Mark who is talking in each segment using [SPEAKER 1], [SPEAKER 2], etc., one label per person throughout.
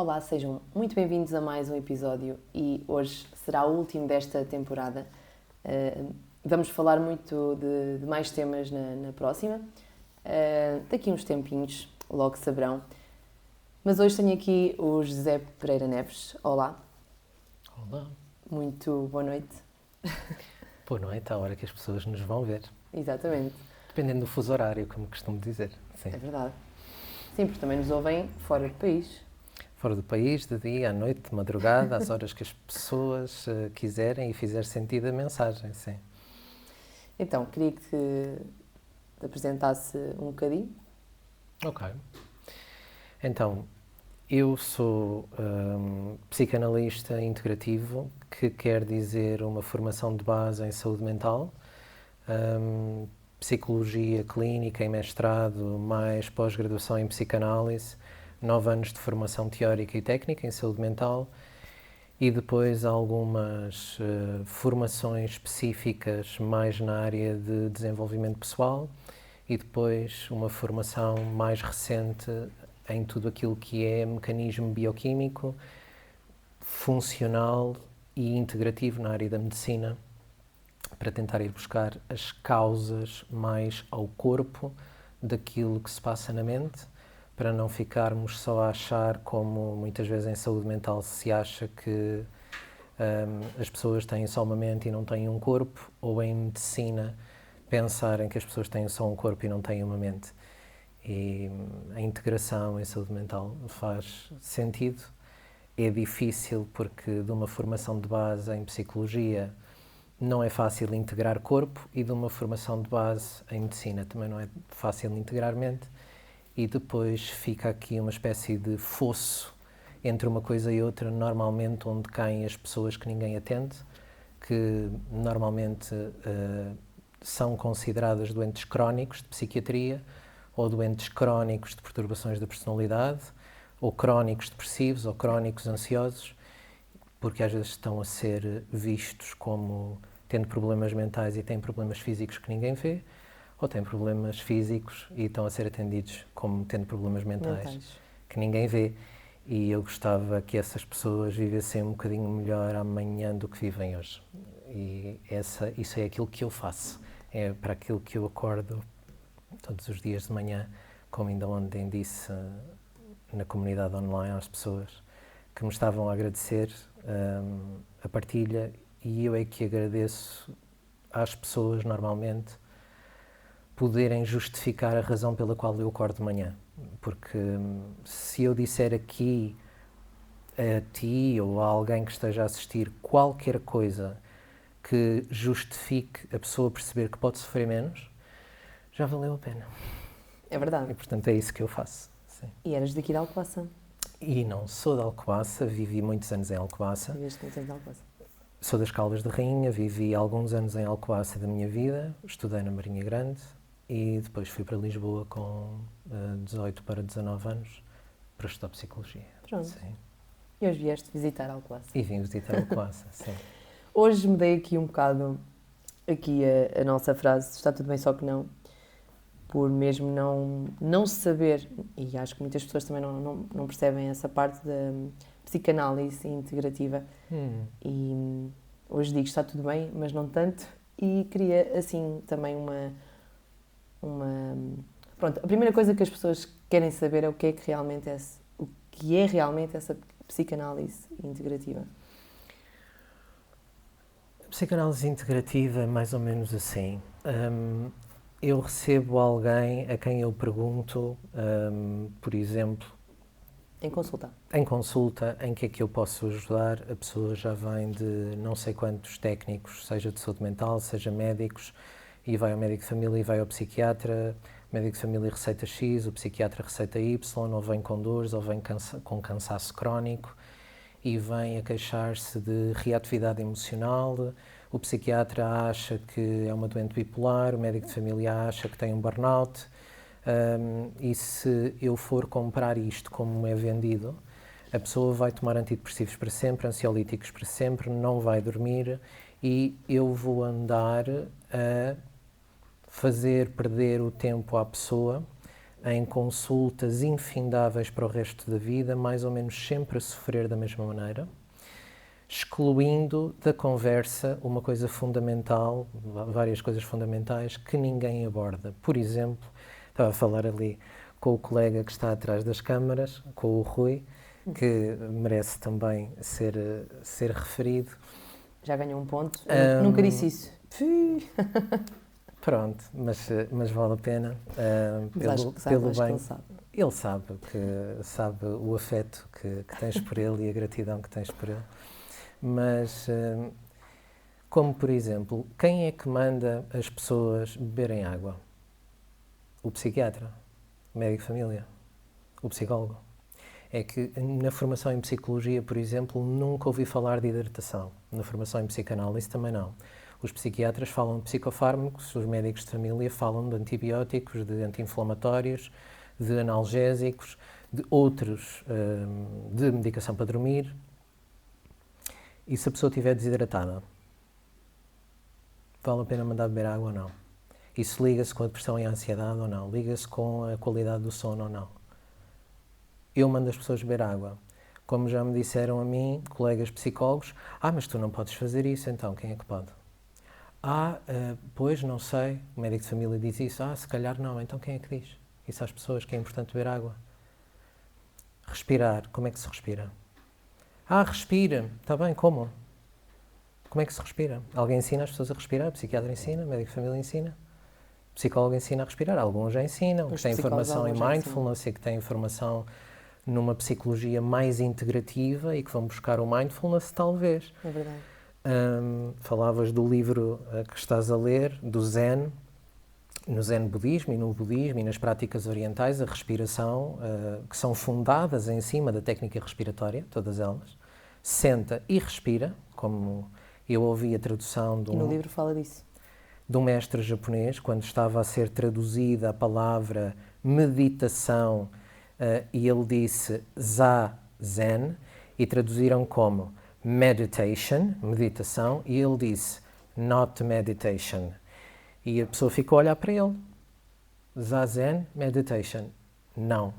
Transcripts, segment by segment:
[SPEAKER 1] Olá, sejam muito bem-vindos a mais um episódio e hoje será o último desta temporada. Vamos falar muito de mais temas na próxima. Daqui uns tempinhos, logo saberão. Mas hoje tenho aqui o José Pereira Neves. Olá.
[SPEAKER 2] Olá.
[SPEAKER 1] Muito boa noite.
[SPEAKER 2] Boa noite, à hora que as pessoas nos vão ver.
[SPEAKER 1] Exatamente.
[SPEAKER 2] Dependendo do fuso horário, como costumo dizer. Sim.
[SPEAKER 1] É verdade. Sim, porque também nos ouvem fora do país.
[SPEAKER 2] Fora do país, de dia, à noite, de madrugada, às horas que as pessoas quiserem e fizer sentido a mensagem, sim.
[SPEAKER 1] Então, queria que te apresentasse um bocadinho.
[SPEAKER 2] Ok. Então, eu sou psicanalista integrativo, que quer dizer uma formação de base em saúde mental, psicologia clínica em mestrado, mais pós-graduação em psicanálise, 9 anos de formação teórica e técnica em saúde mental e depois algumas formações específicas mais na área de desenvolvimento pessoal e depois uma formação mais recente em tudo aquilo que é mecanismo bioquímico, funcional e integrativo na área da medicina, para tentar ir buscar as causas mais ao corpo daquilo que se passa na mente, para não ficarmos só a achar, como muitas vezes em saúde mental se acha que as pessoas têm só uma mente e não têm um corpo, ou em medicina pensarem que as pessoas têm só um corpo e não têm uma mente. E a integração em saúde mental faz sentido. É difícil porque de uma formação de base em psicologia não é fácil integrar corpo e de uma formação de base em medicina também não é fácil integrar mente e depois fica aqui uma espécie de fosso entre uma coisa e outra, normalmente onde caem as pessoas que ninguém atende, que normalmente são consideradas doentes crónicos de psiquiatria ou doentes crónicos de perturbações da personalidade ou crónicos depressivos ou crónicos ansiosos, porque às vezes estão a ser vistos como tendo problemas mentais e têm problemas físicos que ninguém vê, ou têm problemas físicos e estão a ser atendidos como tendo problemas mentais que ninguém vê. E eu gostava que essas pessoas vivessem um bocadinho melhor amanhã do que vivem hoje. E isso é aquilo que eu faço. É para aquilo que eu acordo todos os dias de manhã, como ainda ontem disse na comunidade online às pessoas que me estavam a agradecer a partilha, e eu é que agradeço às pessoas normalmente poderem justificar a razão pela qual eu acordo de manhã, porque se eu disser aqui a ti ou a alguém que esteja a assistir qualquer coisa que justifique a pessoa perceber que pode sofrer menos, já valeu a pena.
[SPEAKER 1] É verdade.
[SPEAKER 2] E portanto é isso que eu faço. Sim.
[SPEAKER 1] E eras daqui de Alcobaça?
[SPEAKER 2] E não sou de Alcobaça, vivi muitos anos em Alcobaça.
[SPEAKER 1] Viveste muitos anos em Alcobaça?
[SPEAKER 2] Sou das Caldas de Rainha, vivi alguns anos em Alcobaça da minha vida, estudei na Marinha Grande e depois fui para Lisboa com 18 para 19 anos para estudar Psicologia.
[SPEAKER 1] Pronto.
[SPEAKER 2] Sim.
[SPEAKER 1] E hoje vieste visitar Alcobaça?
[SPEAKER 2] E vim visitar Alcobaça, sim.
[SPEAKER 1] Hoje mudei aqui um bocado a nossa frase, está tudo bem, só que não, por mesmo não saber, e acho que muitas pessoas também não percebem essa parte da psicanálise integrativa. E hoje digo está tudo bem, mas não tanto, e queria assim também Pronto, a primeira coisa que as pessoas querem saber é o que é realmente essa psicanálise integrativa.
[SPEAKER 2] A psicanálise integrativa é mais ou menos assim. Eu recebo alguém a quem eu pergunto, por exemplo,
[SPEAKER 1] Em consulta.
[SPEAKER 2] em consulta, em que é que eu posso ajudar. A pessoa já vem de não sei quantos técnicos, seja de saúde mental, seja médicos, e vai ao médico de família e vai ao psiquiatra. O médico de família receita X, o psiquiatra receita Y, ou vem com dores, ou vem com cansaço crónico, e vem a queixar-se de reatividade emocional. O psiquiatra acha que é uma doente bipolar, o médico de família acha que tem um burnout. E se eu for comprar isto como é vendido, a pessoa vai tomar antidepressivos para sempre, ansiolíticos para sempre, não vai dormir e eu vou andar a fazer perder o tempo à pessoa em consultas infindáveis para o resto da vida, mais ou menos sempre a sofrer da mesma maneira, excluindo da conversa uma coisa fundamental, várias coisas fundamentais que ninguém aborda. Por exemplo, estava a falar ali com o colega que está atrás das câmaras, com o Rui, que merece também ser referido.
[SPEAKER 1] Já ganhou um ponto. Eu nunca disse isso.
[SPEAKER 2] Pronto, mas vale a pena.
[SPEAKER 1] Mas acho que sabe,
[SPEAKER 2] pelo
[SPEAKER 1] acho que
[SPEAKER 2] bem.
[SPEAKER 1] ele sabe.
[SPEAKER 2] Ele sabe o afeto que tens por ele e a gratidão que tens por ele. Mas, como por exemplo, quem é que manda as pessoas beberem água? O psiquiatra, o médico de família, o psicólogo. É que na formação em psicologia, por exemplo, nunca ouvi falar de hidratação. Na formação em psicanálise também não. Os psiquiatras falam de psicofármacos, os médicos de família falam de antibióticos, de anti-inflamatórios, de analgésicos, de outros, de medicação para dormir. E se a pessoa estiver desidratada, vale a pena mandar beber água ou não? Isso liga-se com a depressão e a ansiedade ou não? Liga-se com a qualidade do sono ou não? Eu mando as pessoas beber água. Como já me disseram a mim, colegas psicólogos, mas tu não podes fazer isso, então quem é que pode? Pois, não sei, o médico de família diz isso, se calhar não, então quem é que diz? Isso às pessoas que é importante beber água. Respirar, como é que se respira? Respira, está bem, como? Como é que se respira? Alguém ensina as pessoas a respirar, o psiquiatra ensina, o médico de família ensina, o psicólogo ensina a respirar, alguns já ensinam, que têm formação em mindfulness e que têm formação numa psicologia mais integrativa e que vão buscar o mindfulness, talvez.
[SPEAKER 1] É verdade.
[SPEAKER 2] Falavas do livro que estás a ler, do Zen, no Zen budismo e no budismo e nas práticas orientais, a respiração, que são fundadas em cima da técnica respiratória, todas elas, senta e respira, como eu ouvi a tradução
[SPEAKER 1] E no livro fala disso.
[SPEAKER 2] De um mestre japonês, quando estava a ser traduzida a palavra meditação, e ele disse Zazen, e traduziram como meditation, meditação, e ele disse not meditation. E a pessoa ficou a olhar para ele. Zazen, meditation. Não.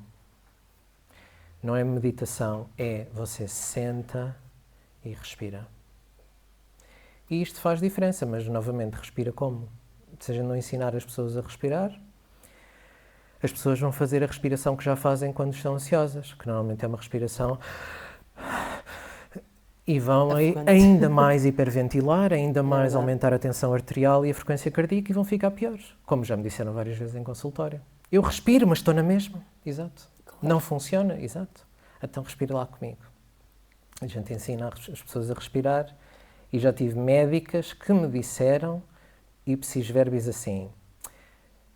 [SPEAKER 2] Não é meditação, é você senta e respira. E isto faz diferença, mas novamente, respira como? Se a gente não ensinar as pessoas a respirar, as pessoas vão fazer a respiração que já fazem quando estão ansiosas, que normalmente é uma respiração, e vão ainda mais hiperventilar, ainda mais aumentar a tensão arterial e a frequência cardíaca e vão ficar piores, como já me disseram várias vezes em consultório. Eu respiro, mas estou na mesma. Exato. Claro. Não funciona, exato. Então respira lá comigo. A gente ensina as pessoas a respirar. E já tive médicas que me disseram, ipsis verbis, assim,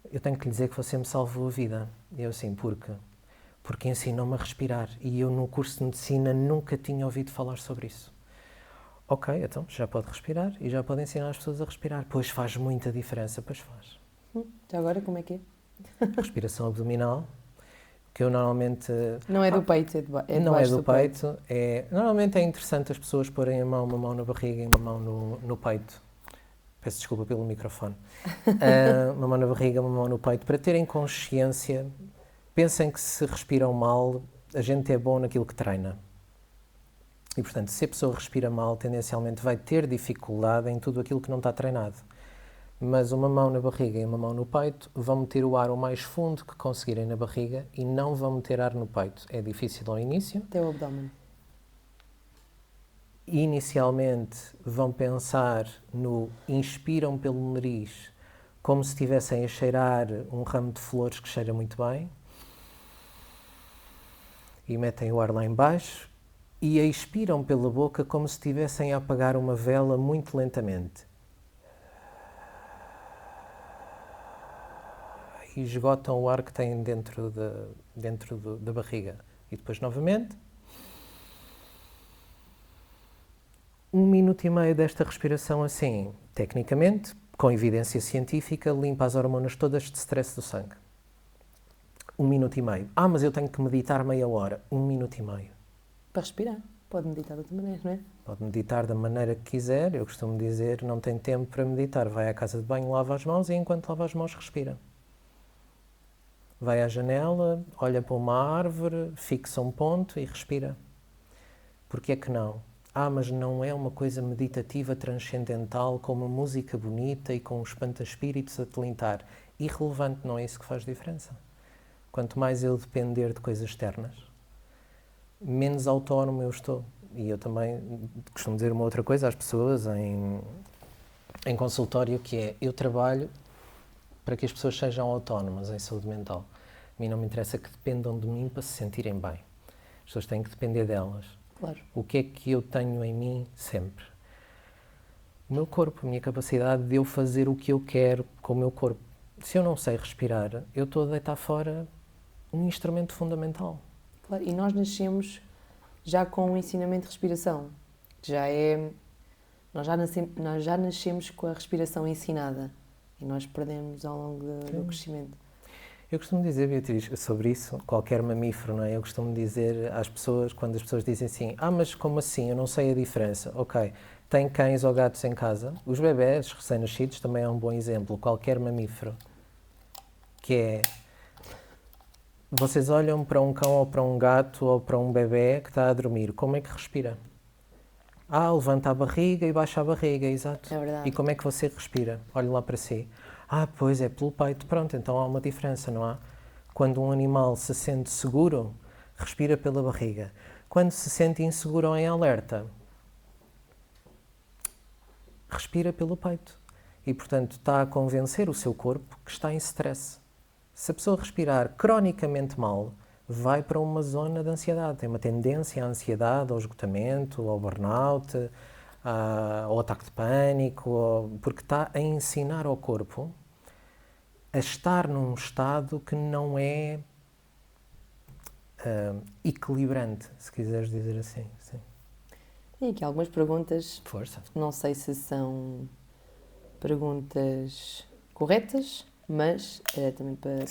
[SPEAKER 2] eu tenho que lhe dizer que você me salvou a vida. E eu assim, porque ensinou-me a respirar. E eu no curso de medicina nunca tinha ouvido falar sobre isso. Ok, então já pode respirar e já pode ensinar as pessoas a respirar. Pois faz muita diferença, pois faz.
[SPEAKER 1] Já agora como é que é?
[SPEAKER 2] Respiração abdominal, que eu normalmente...
[SPEAKER 1] Não é do peito, é
[SPEAKER 2] não é do peito. Normalmente é interessante as pessoas porem uma mão na barriga e uma mão no peito. Peço desculpa pelo microfone. Uma mão na barriga, uma mão no peito, para terem consciência. Pensem que se respiram mal, a gente é bom naquilo que treina. E, portanto, se a pessoa respira mal, tendencialmente vai ter dificuldade em tudo aquilo que não está treinado. Mas uma mão na barriga e uma mão no peito vão meter o ar o mais fundo que conseguirem na barriga e não vão meter ar no peito. É difícil ao início.
[SPEAKER 1] Até o abdômen.
[SPEAKER 2] Inicialmente vão pensar no inspiram pelo nariz, como se estivessem a cheirar um ramo de flores que cheira muito bem. E metem o ar lá em baixo e expiram pela boca como se estivessem a apagar uma vela muito lentamente. E esgotam o ar que têm dentro da barriga. E depois, novamente, 1 minuto e meio desta respiração assim, tecnicamente, com evidência científica, limpa as hormonas todas de stress do sangue. 1 minuto e meio. Mas eu tenho que meditar meia hora. 1 minuto e meio.
[SPEAKER 1] Para respirar. Pode meditar de outra maneira, não é?
[SPEAKER 2] Pode meditar da maneira que quiser. Eu costumo dizer, não tem tempo para meditar. Vai à casa de banho, lava as mãos e enquanto lava as mãos, respira. Vai à janela, olha para uma árvore, fixa um ponto e respira. Porque é que não? Mas não é uma coisa meditativa transcendental com uma música bonita e com um espanta-espíritos a tilintar. Irrelevante, não é isso que faz diferença. Quanto mais eu depender de coisas externas, menos autónomo eu estou. E eu também costumo dizer uma outra coisa às pessoas em consultório, que é: eu trabalho para que as pessoas sejam autónomas em saúde mental. A mim não me interessa que dependam de mim para se sentirem bem. As pessoas têm que depender delas.
[SPEAKER 1] Claro.
[SPEAKER 2] O que é que eu tenho em mim sempre? O meu corpo, a minha capacidade de eu fazer o que eu quero com o meu corpo. Se eu não sei respirar, eu estou a deitar fora um instrumento fundamental.
[SPEAKER 1] Claro. E nós nascemos já com o ensinamento de respiração. Nós já nascemos com a respiração ensinada e nós perdemos ao longo do crescimento.
[SPEAKER 2] Eu costumo dizer, Beatriz, sobre isso, qualquer mamífero, não é? Eu costumo dizer às pessoas, quando as pessoas dizem assim: mas como assim? Eu não sei a diferença. Ok, tem cães ou gatos em casa? Os bebés recém-nascidos também é um bom exemplo. Qualquer mamífero. Que é: vocês olham para um cão ou para um gato ou para um bebé que está a dormir, como é que respira? Levanta a barriga e baixa a barriga, exato.
[SPEAKER 1] É verdade.
[SPEAKER 2] E como é que você respira? Olha lá para si. Pois é pelo peito. Pronto, então há uma diferença, não há? Quando um animal se sente seguro, respira pela barriga. Quando se sente inseguro ou em alerta, respira pelo peito. E, portanto, está a convencer o seu corpo que está em stress. Se a pessoa respirar cronicamente mal, vai para uma zona de ansiedade. Tem uma tendência à ansiedade, ao esgotamento, ao burnout, ao ataque de pânico, porque está a ensinar ao corpo a estar num estado que não é equilibrante, se quiseres dizer assim. Sim.
[SPEAKER 1] E aqui algumas perguntas.
[SPEAKER 2] Força.
[SPEAKER 1] Não sei se são perguntas corretas, mas também para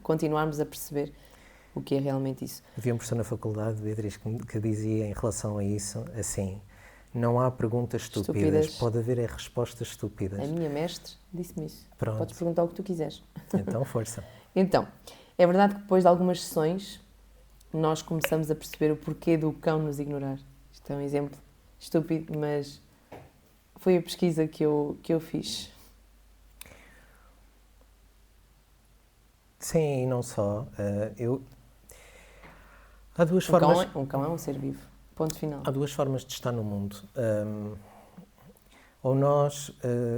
[SPEAKER 1] continuarmos a perceber o que é realmente isso.
[SPEAKER 2] Havia um professor na faculdade, Beatriz, que dizia em relação a isso, assim: não há perguntas estúpidas. Pode haver respostas estúpidas.
[SPEAKER 1] A minha mestre disse-me isso.
[SPEAKER 2] Pronto.
[SPEAKER 1] Podes perguntar o que tu quiseres.
[SPEAKER 2] Então, força.
[SPEAKER 1] Então, é verdade que depois de algumas sessões, nós começamos a perceber o porquê do cão nos ignorar. Isto é um exemplo estúpido, mas foi a pesquisa que eu fiz.
[SPEAKER 2] Sim, e não só. Há duas formas...
[SPEAKER 1] Um cão é um ser vivo. Ponto final.
[SPEAKER 2] Há duas formas de estar no mundo. Ou nós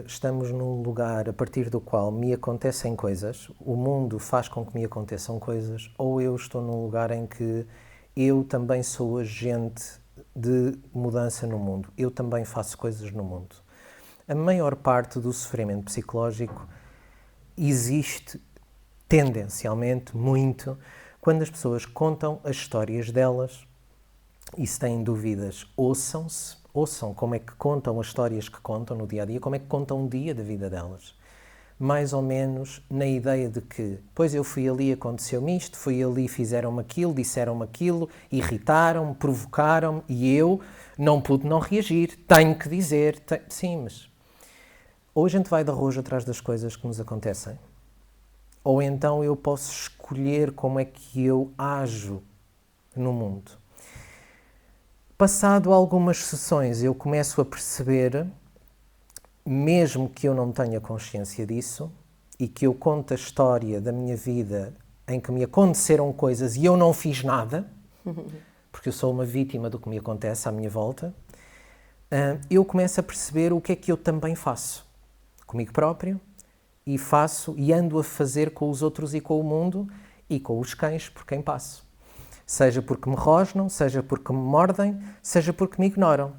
[SPEAKER 2] estamos num lugar a partir do qual me acontecem coisas, o mundo faz com que me aconteçam coisas, ou eu estou num lugar em que eu também sou agente de mudança no mundo. Eu também faço coisas no mundo. A maior parte do sofrimento psicológico existe tendencialmente muito quando as pessoas contam as histórias delas. E se têm dúvidas, ouçam como é que contam as histórias que contam no dia-a-dia, como é que contam um dia da vida delas. Mais ou menos na ideia de que, pois eu fui ali, aconteceu-me isto, fui ali, fizeram-me aquilo, disseram-me aquilo, irritaram-me, provocaram-me e eu não pude não reagir, tenho que dizer. Sim, mas ou a gente vai de arrojo atrás das coisas que nos acontecem, ou então eu posso escolher como é que eu ajo no mundo. Passado algumas sessões, eu começo a perceber, mesmo que eu não tenha consciência disso, e que eu conto a história da minha vida em que me aconteceram coisas e eu não fiz nada, porque eu sou uma vítima do que me acontece à minha volta, eu começo a perceber o que é que eu também faço comigo próprio, e faço e ando a fazer com os outros e com o mundo e com os cães por quem passo. Seja porque me rosnam, seja porque me mordem, seja porque me ignoram.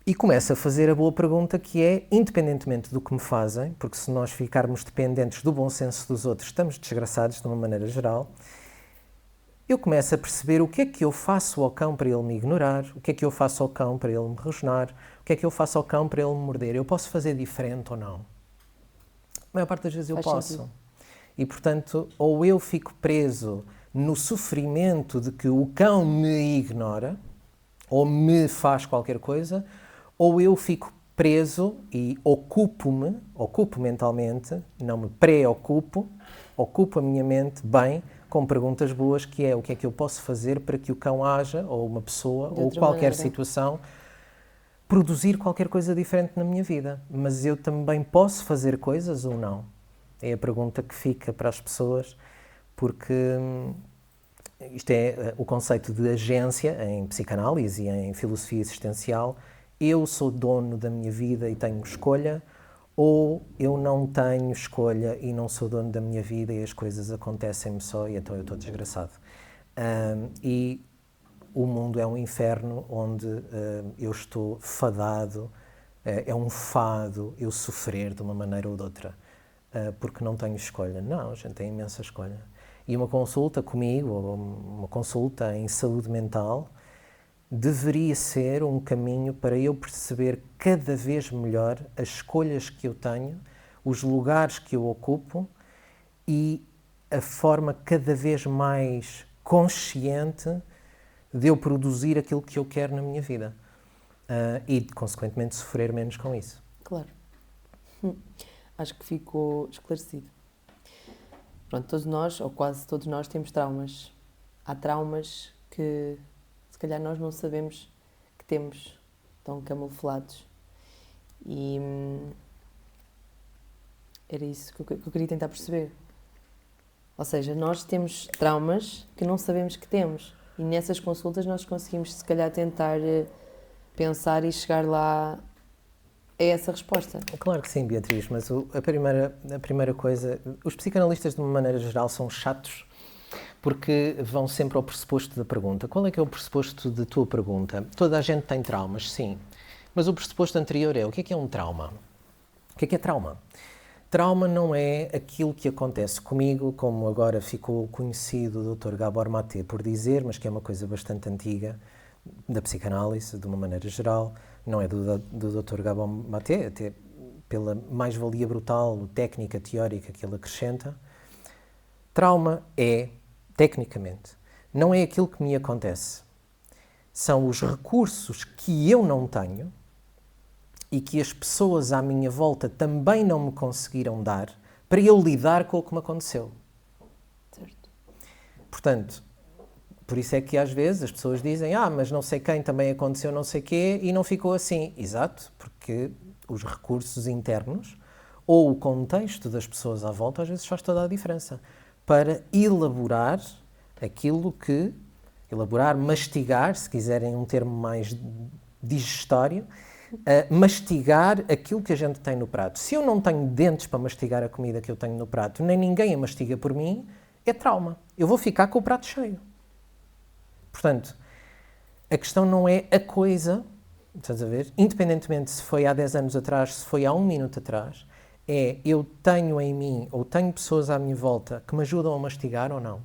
[SPEAKER 2] E começo a fazer a boa pergunta que é, independentemente do que me fazem, porque se nós ficarmos dependentes do bom senso dos outros, estamos desgraçados de uma maneira geral, eu começo a perceber o que é que eu faço ao cão para ele me ignorar, o que é que eu faço ao cão para ele me rosnar, o que é que eu faço ao cão para ele me morder. Eu posso fazer diferente ou não? A maior parte das vezes eu posso. Sentido. E, portanto, ou eu fico preso no sofrimento de que o cão me ignora, ou me faz qualquer coisa, ou eu fico preso e ocupo mentalmente, não me preocupo, ocupo a minha mente bem com perguntas boas, que é o que é que eu posso fazer para que o cão haja, ou uma pessoa,
[SPEAKER 1] De
[SPEAKER 2] ou
[SPEAKER 1] outra
[SPEAKER 2] qualquer
[SPEAKER 1] maneira.
[SPEAKER 2] situação, produzir qualquer coisa diferente na minha vida. Mas eu também posso fazer coisas ou não? É a pergunta que fica para as pessoas, porque isto é o conceito de agência em psicanálise e em filosofia existencial. Eu sou dono da minha vida e tenho escolha, ou eu não tenho escolha e não sou dono da minha vida e as coisas acontecem-me só e então eu estou desgraçado. E o mundo é um inferno onde eu estou fadado, é um fado eu sofrer de uma maneira ou de outra, porque não tenho escolha. Não, a gente tem imensa escolha. E uma consulta comigo, ou uma consulta em saúde mental, deveria ser um caminho para eu perceber cada vez melhor as escolhas que eu tenho, os lugares que eu ocupo e a forma cada vez mais consciente de eu produzir aquilo que eu quero na minha vida. E, consequentemente, sofrer menos com isso.
[SPEAKER 1] Claro. Acho que ficou esclarecido. Pronto, todos nós, ou quase todos nós, temos traumas. Há traumas que, se calhar, nós não sabemos que temos, estão camuflados. E era isso que eu queria tentar perceber. Ou seja, nós temos traumas que não sabemos que temos. E nessas consultas nós conseguimos, se calhar, tentar pensar e chegar lá a essa resposta.
[SPEAKER 2] Claro que sim, Beatriz, mas a primeira coisa... Os psicanalistas, de uma maneira geral, são chatos porque vão sempre ao pressuposto da pergunta. Qual é que é o pressuposto da tua pergunta? Toda a gente tem traumas, sim. Mas o pressuposto anterior é: o que é um trauma? O que é trauma? Trauma não é aquilo que acontece comigo, como agora ficou conhecido o Dr. Gabor Maté por dizer, mas que é uma coisa bastante antiga, da psicanálise, de uma maneira geral. Não é do Dr. Gabor Maté, até pela mais-valia brutal, técnica, teórica que ele acrescenta. Trauma é, tecnicamente, não é aquilo que me acontece. São os recursos que eu não tenho e que as pessoas à minha volta também não me conseguiram dar para eu lidar com o que me aconteceu.
[SPEAKER 1] Certo.
[SPEAKER 2] Portanto, por isso é que às vezes as pessoas dizem: mas não sei quem também aconteceu não sei quê e não ficou assim. Exato, porque os recursos internos ou o contexto das pessoas à volta às vezes faz toda a diferença para elaborar aquilo que... mastigar, se quiserem um termo mais digestório, mastigar aquilo que a gente tem no prato. Se eu não tenho dentes para mastigar a comida que eu tenho no prato, nem ninguém a mastiga por mim, é trauma. Eu vou ficar com o prato cheio. Portanto, a questão não é a coisa, estás a ver? Independentemente se foi há 10 anos atrás, se foi há 1 minuto atrás, é: eu tenho em mim, ou tenho pessoas à minha volta que me ajudam a mastigar ou não.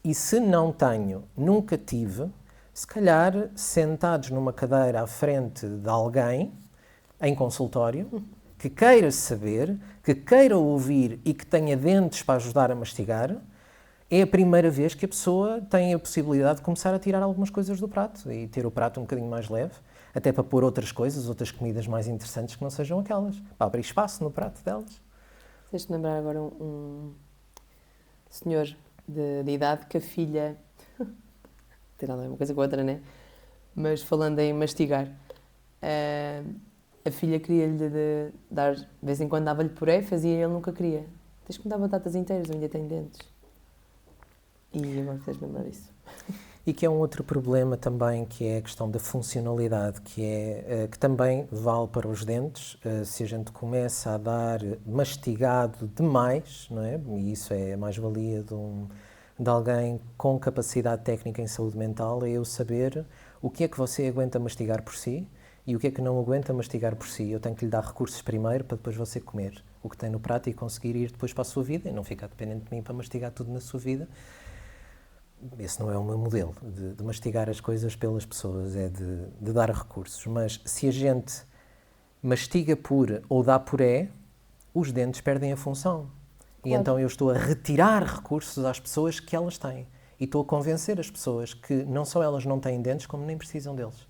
[SPEAKER 2] E se não tenho, nunca tive, se calhar sentados numa cadeira à frente de alguém, em consultório, que queira saber, que queira ouvir e que tenha dentes para ajudar a mastigar, é a primeira vez que a pessoa tem a possibilidade de começar a tirar algumas coisas do prato e ter o prato um bocadinho mais leve, até para pôr outras coisas, outras comidas mais interessantes que não sejam aquelas, para abrir espaço no prato delas.
[SPEAKER 1] Deixa-me lembrar agora um senhor de idade que a filha... tem nada a ver uma coisa com a outra, né? Mas falando em mastigar, a filha queria-lhe dar, de vez em quando dava-lhe puré, fazia e ele nunca queria. Tens que me dar batatas inteiras, eu ainda tenho dentes. E agora fez-me lembrar disso.
[SPEAKER 2] E que é um outro problema também, que é a questão da funcionalidade, que também vale para os dentes. Se a gente começa a dar mastigado demais, não é? E isso é a mais-valia de alguém com capacidade técnica em saúde mental, é eu saber o que é que você aguenta mastigar por si e o que é que não aguenta mastigar por si. Eu tenho que lhe dar recursos primeiro para depois você comer o que tem no prato e conseguir ir depois para a sua vida e não ficar dependente de mim para mastigar tudo na sua vida. Esse não é o meu modelo, de mastigar as coisas pelas pessoas, é de dar recursos. Mas se a gente mastiga pura ou dá puré, os dentes perdem a função. Claro. E então eu estou a retirar recursos às pessoas que elas têm. E estou a convencer as pessoas que não só elas não têm dentes, como nem precisam deles.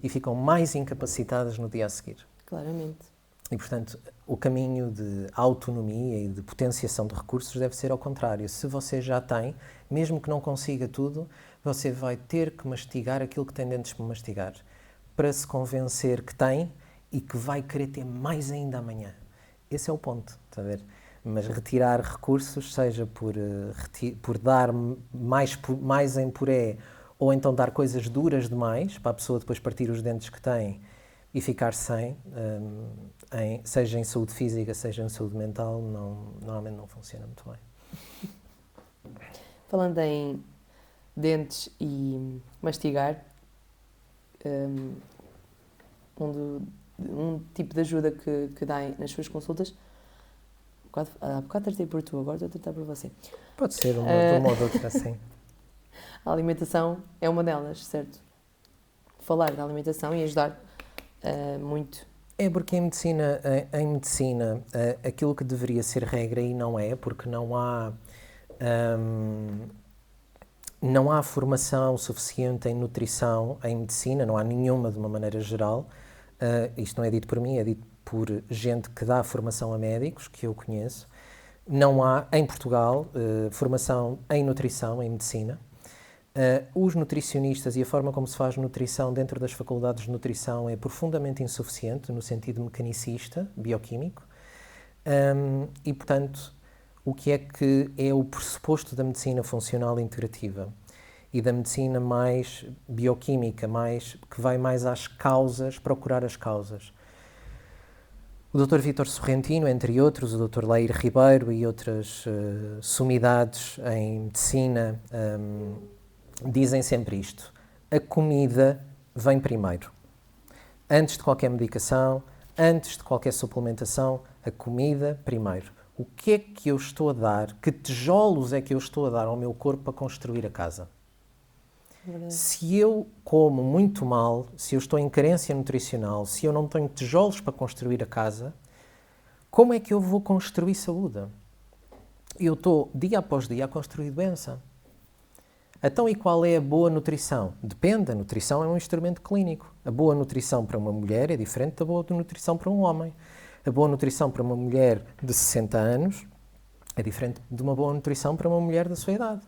[SPEAKER 2] E ficam mais incapacitadas no dia a seguir.
[SPEAKER 1] Claramente.
[SPEAKER 2] E, portanto, o caminho de autonomia e de potenciação de recursos deve ser ao contrário. Se você já tem, mesmo que não consiga tudo, você vai ter que mastigar aquilo que tem dentes para mastigar, para se convencer que tem e que vai querer ter mais ainda amanhã. Esse é o ponto, está a ver? Mas retirar recursos, seja por dar mais em puré, ou então dar coisas duras demais, para a pessoa depois partir os dentes que tem e ficar sem, seja em saúde física, seja em saúde mental, normalmente não funciona muito bem.
[SPEAKER 1] Falando em dentes e mastigar, um tipo de ajuda que dá nas suas consultas, há bocado tratei por tu, agora estou a tratar por você.
[SPEAKER 2] Pode ser de uma ou de outra, assim.
[SPEAKER 1] A alimentação é uma delas, certo? Falar da alimentação e ajudar muito.
[SPEAKER 2] É porque em medicina aquilo que deveria ser regra e não é, porque não há formação suficiente em nutrição em medicina, não há nenhuma de uma maneira geral. Isto não é dito por mim, é dito por gente que dá formação a médicos, que eu conheço. Não há, em Portugal, formação em nutrição, em medicina. Os nutricionistas e a forma como se faz nutrição dentro das faculdades de nutrição é profundamente insuficiente, no sentido mecanicista, bioquímico. E, portanto, o que é o pressuposto da medicina funcional integrativa e da medicina mais bioquímica, que vai mais às causas, procurar as causas. O Dr. Vítor Sorrentino, entre outros, o Dr. Leir Ribeiro e outras sumidades em medicina dizem sempre isto: a comida vem primeiro. Antes de qualquer medicação, antes de qualquer suplementação, a comida primeiro. O que é que eu estou a dar? Que tijolos é que eu estou a dar ao meu corpo para construir a casa?
[SPEAKER 1] Verdade.
[SPEAKER 2] Se eu como muito mal, se eu estou em carência nutricional, se eu não tenho tijolos para construir a casa, como é que eu vou construir saúde? Eu estou, dia após dia, a construir doença. Então, e qual é a boa nutrição? Depende, a nutrição é um instrumento clínico. A boa nutrição para uma mulher é diferente da boa nutrição para um homem. A boa nutrição para uma mulher de 60 anos é diferente de uma boa nutrição para uma mulher da sua idade.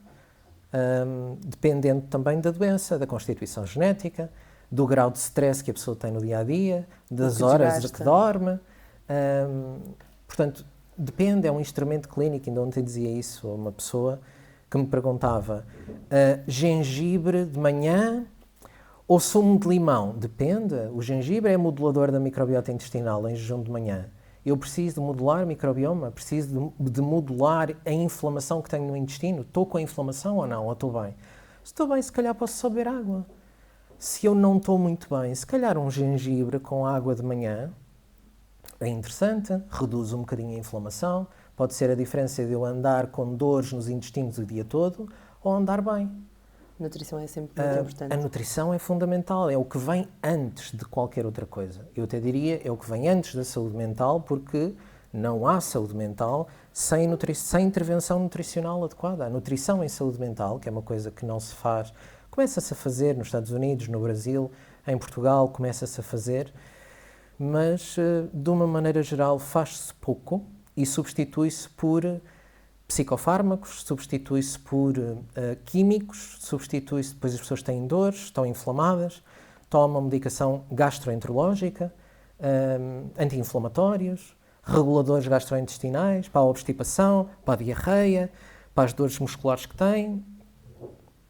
[SPEAKER 2] Dependendo também da doença, da constituição genética, do grau de stress que a pessoa tem no dia-a-dia, das horas de que dorme. Portanto, depende, é um instrumento clínico. Ainda ontem dizia isso a uma pessoa que me perguntava: gengibre de manhã ou sumo de limão? Depende. O gengibre é modulador da microbiota intestinal em jejum de manhã. Eu preciso de modular o microbioma, preciso de modular a inflamação que tenho no intestino. Estou com a inflamação ou não? Ou estou bem? Se estou bem, se calhar posso só beber água. Se eu não estou muito bem, se calhar um gengibre com água de manhã é interessante, reduz um bocadinho a inflamação. Pode ser a diferença de eu andar com dores nos intestinos o dia todo ou andar bem.
[SPEAKER 1] A nutrição é sempre muito importante.
[SPEAKER 2] A nutrição é fundamental, é o que vem antes de qualquer outra coisa. Eu até diria, é o que vem antes da saúde mental, porque não há saúde mental sem intervenção nutricional adequada. A nutrição em saúde mental, que é uma coisa que não se faz, começa-se a fazer nos Estados Unidos, no Brasil, em Portugal começa-se a fazer, mas de uma maneira geral faz-se pouco e substitui-se por psicofármacos, substitui-se por químicos, substitui-se, depois as pessoas têm dores, estão inflamadas, tomam medicação gastroenterológica, anti-inflamatórios, reguladores gastrointestinais, para a obstipação, para a diarreia, para as dores musculares que têm.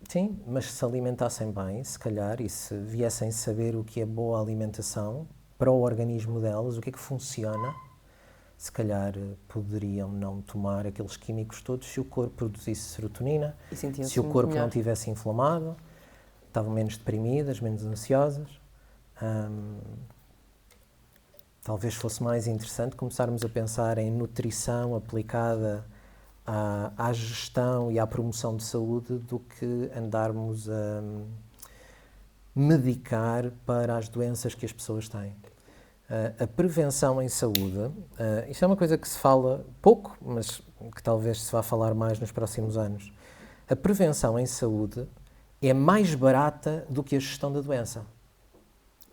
[SPEAKER 2] Sim, mas se alimentassem bem, se calhar, e se viessem saber o que é boa alimentação para o organismo delas, o que é que funciona, se calhar poderiam não tomar aqueles químicos todos se o corpo produzisse serotonina, se o corpo não estivesse inflamado, estavam menos deprimidas, menos ansiosas. Talvez fosse mais interessante começarmos a pensar em nutrição aplicada à gestão e à promoção de saúde do que andarmos a medicar para as doenças que as pessoas têm. A prevenção em saúde, isto é uma coisa que se fala pouco, mas que talvez se vá falar mais nos próximos anos. A prevenção em saúde é mais barata do que a gestão da doença.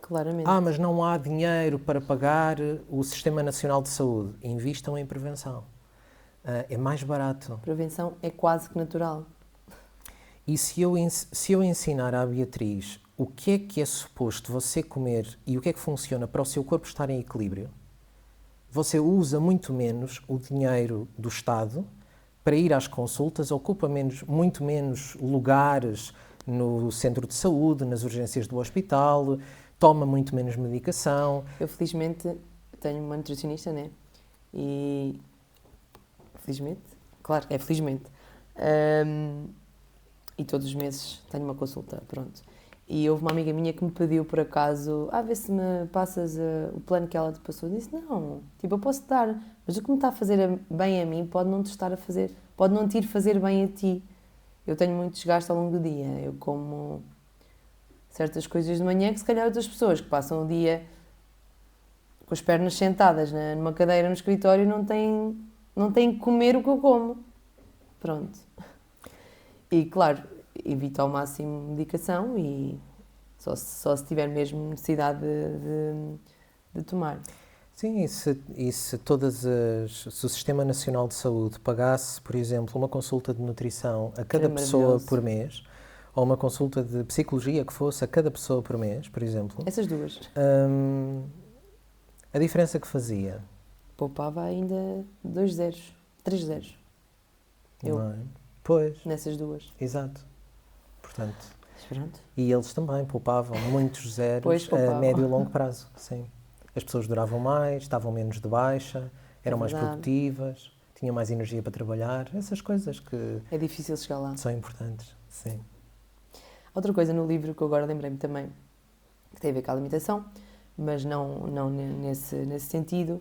[SPEAKER 1] Claramente.
[SPEAKER 2] Mas não há dinheiro para pagar o Sistema Nacional de Saúde. Invistam em prevenção. É mais barato.
[SPEAKER 1] Prevenção é quase que natural.
[SPEAKER 2] E se eu ensinar à Beatriz o que é suposto você comer e o que é que funciona para o seu corpo estar em equilíbrio, você usa muito menos o dinheiro do Estado para ir às consultas, ocupa muito menos lugares no centro de saúde, nas urgências do hospital, toma muito menos medicação.
[SPEAKER 1] Eu, felizmente, tenho uma nutricionista, né? E... Felizmente? Claro, é felizmente. E todos os meses tenho uma consulta, pronto. E houve uma amiga minha que me pediu, por acaso, vê se me passas o plano que ela te passou. Eu disse, não, tipo, eu posso te dar, mas o que me está a fazer bem a mim pode não te estar a fazer, pode não te ir fazer bem a ti. Eu tenho muito desgaste ao longo do dia, eu como certas coisas de manhã que se calhar outras pessoas que passam o dia com as pernas sentadas numa cadeira no escritório não têm que comer o que eu como. Pronto. E, claro, evito ao máximo medicação e só se tiver mesmo necessidade de tomar.
[SPEAKER 2] Sim, se o Sistema Nacional de Saúde pagasse, por exemplo, uma consulta de nutrição a cada pessoa por mês, ou uma consulta de psicologia que fosse a cada pessoa por mês, por exemplo...
[SPEAKER 1] Essas duas.
[SPEAKER 2] A diferença que fazia?
[SPEAKER 1] Poupava ainda 2 zeros, 3 zeros.
[SPEAKER 2] Não é? Pois.
[SPEAKER 1] Nessas duas.
[SPEAKER 2] Exato. Portanto,
[SPEAKER 1] pronto.
[SPEAKER 2] E eles também poupavam muitos zeros a médio e longo prazo. Sim. As pessoas duravam mais, estavam menos de baixa, eram mais produtivas, tinham mais energia para trabalhar. Essas coisas que...
[SPEAKER 1] É difícil chegar lá.
[SPEAKER 2] São importantes, sim.
[SPEAKER 1] Outra coisa no livro que eu agora lembrei-me também, que tem a ver com a alimentação, mas não nesse sentido,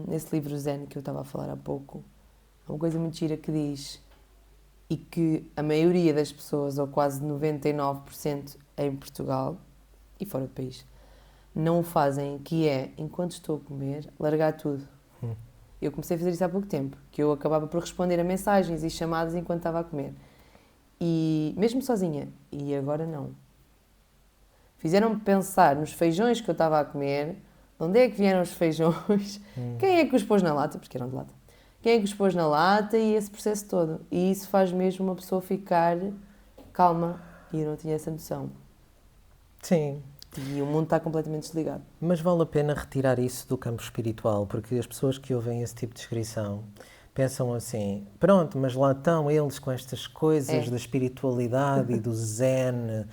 [SPEAKER 1] nesse livro Zen que eu estava a falar há pouco, há uma coisa muito gira que diz, e que a maioria das pessoas, ou quase 99% em Portugal e fora do país, não o fazem, que é, enquanto estou a comer, largar tudo. Eu comecei a fazer isso há pouco tempo, que eu acabava por responder a mensagens e chamadas enquanto estava a comer. E mesmo sozinha. E agora não. Fizeram-me pensar nos feijões que eu estava a comer, de onde é que vieram os feijões, quem é que os pôs na lata, porque eram de lata, quem é que os pôs na lata e esse processo todo. E isso faz mesmo uma pessoa ficar calma. E eu não tinha essa noção.
[SPEAKER 2] Sim.
[SPEAKER 1] E o mundo está completamente desligado.
[SPEAKER 2] Mas vale a pena retirar isso do campo espiritual, porque as pessoas que ouvem esse tipo de descrição pensam assim, pronto, mas lá estão eles com estas coisas da espiritualidade e do zen,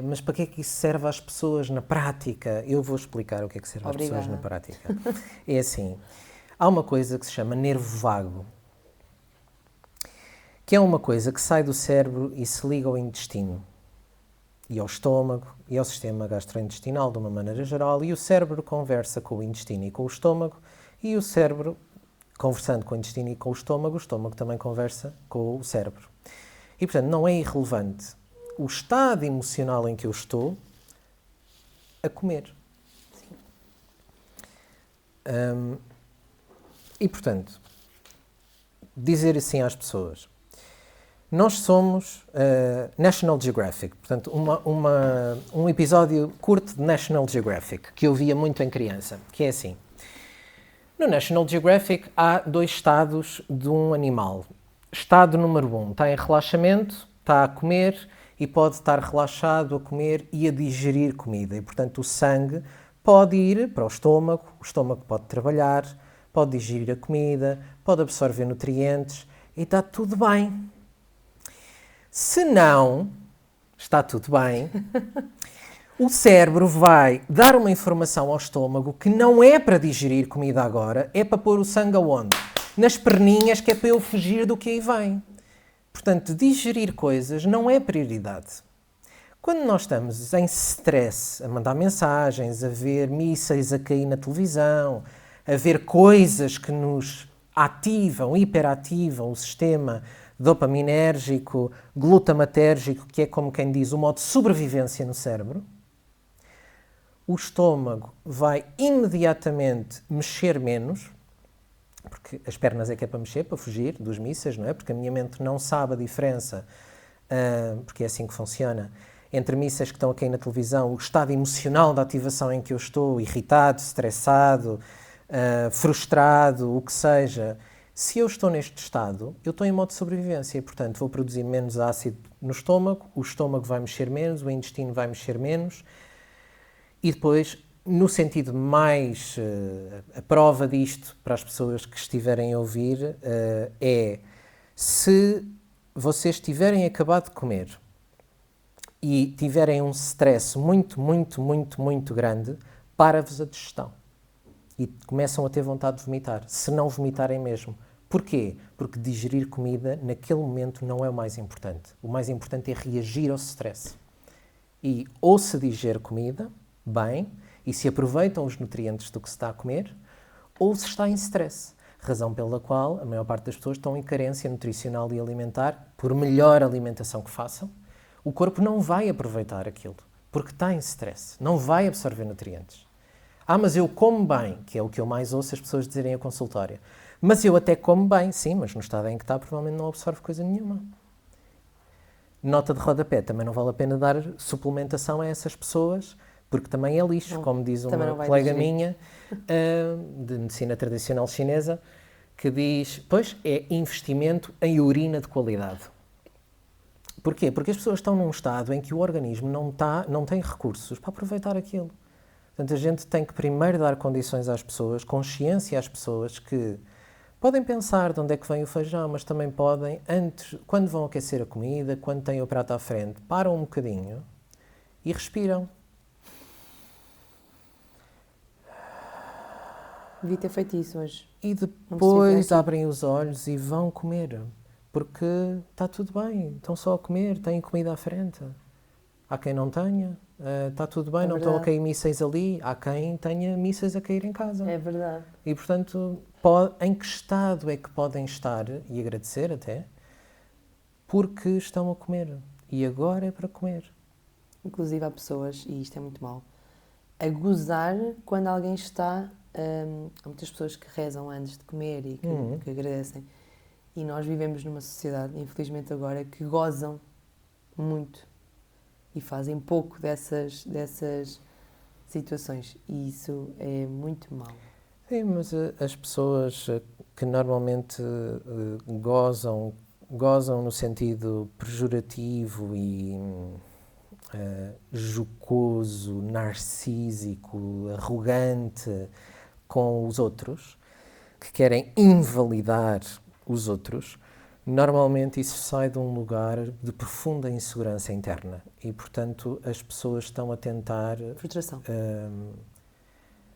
[SPEAKER 2] mas para que é que isso serve às pessoas na prática? Eu vou explicar o que é que serve às pessoas na prática. É assim, há uma coisa que se chama nervo vago, que é uma coisa que sai do cérebro e se liga ao intestino, e ao estômago, e ao sistema gastrointestinal de uma maneira geral, e o cérebro conversa com o intestino e com o estômago, e o cérebro, conversando com o intestino e com o estômago também conversa com o cérebro. E, portanto, não é irrelevante o estado emocional em que eu estou a comer. E, portanto, dizer assim às pessoas, nós somos National Geographic, portanto, um episódio curto de National Geographic, que eu via muito em criança, que é assim. No National Geographic há 2 estados de um animal. Estado número 1, está em relaxamento, está a comer e pode estar relaxado a comer e a digerir comida. E, portanto, o sangue pode ir para o estômago pode trabalhar, pode digerir a comida, pode absorver nutrientes e está tudo bem. Se não está tudo bem, o cérebro vai dar uma informação ao estômago que não é para digerir comida agora, é para pôr o sangue aonde? Nas perninhas, que é para eu fugir do que aí vem. Portanto, digerir coisas não é prioridade. Quando nós estamos em stress, a mandar mensagens, a ver mísseis a cair na televisão, a ver coisas que nos ativam, hiperativam o sistema dopaminérgico, glutamatérgico, que é como quem diz o modo de sobrevivência no cérebro, o estômago vai imediatamente mexer menos, porque as pernas é que é para mexer, para fugir dos mísseis, não é? Porque a minha mente não sabe a diferença, porque é assim que funciona, entre missas que estão aqui na televisão, o estado emocional da ativação em que eu estou, irritado, estressado, frustrado, o que seja, se eu estou neste estado, eu estou em modo de sobrevivência e, portanto, vou produzir menos ácido no estômago, o estômago vai mexer menos, o intestino vai mexer menos e depois, no sentido mais, a prova disto para as pessoas que estiverem a ouvir é se vocês tiverem acabado de comer e tiverem um stress muito, muito, muito, muito grande, para-vos a digestão. E começam a ter vontade de vomitar, se não vomitarem mesmo. Porquê? Porque digerir comida naquele momento não é o mais importante. O mais importante é reagir ao stress. E ou se digere comida, bem, e se aproveitam os nutrientes do que se está a comer, ou se está em stress. Razão pela qual a maior parte das pessoas estão em carência nutricional e alimentar, por melhor alimentação que façam, o corpo não vai aproveitar aquilo, porque está em stress, não vai absorver nutrientes. Mas eu como bem, que é o que eu mais ouço as pessoas dizerem a consultório. Mas eu até como bem, sim, mas no estado em que está provavelmente não absorve coisa nenhuma. Nota de rodapé, também não vale a pena dar suplementação a essas pessoas, porque também é lixo, como diz uma colega minha de medicina tradicional chinesa, que diz, pois, é investimento em urina de qualidade. Porquê? Porque as pessoas estão num estado em que o organismo não tem recursos para aproveitar aquilo. Portanto, a gente tem que primeiro dar condições às pessoas, consciência às pessoas que podem pensar de onde é que vem o feijão, mas também podem, antes, quando vão aquecer a comida, quando têm o prato à frente, param um bocadinho e respiram.
[SPEAKER 1] Devia ter feito isso hoje.
[SPEAKER 2] E depois abrem os olhos e vão comer. Porque está tudo bem, estão só a comer, têm comida à frente. Há quem não tenha, está tudo bem, não estão a cair mísseis ali. Há quem tenha mísseis a cair em casa.
[SPEAKER 1] É verdade.
[SPEAKER 2] E, portanto, em que estado é que podem estar, e agradecer até, porque estão a comer. E agora é para comer.
[SPEAKER 1] Inclusive há pessoas, e isto é muito mau, a gozar quando alguém está... há muitas pessoas que rezam antes de comer e que agradecem. E nós vivemos numa sociedade, infelizmente agora, que gozam muito e fazem pouco dessas situações. E isso é muito mau.
[SPEAKER 2] Sim, mas as pessoas que normalmente gozam no sentido pejorativo e jocoso, narcísico, arrogante com os outros, que querem invalidar os outros, normalmente isso sai de um lugar de profunda insegurança interna e, portanto, as pessoas estão a tentar...
[SPEAKER 1] Frustração.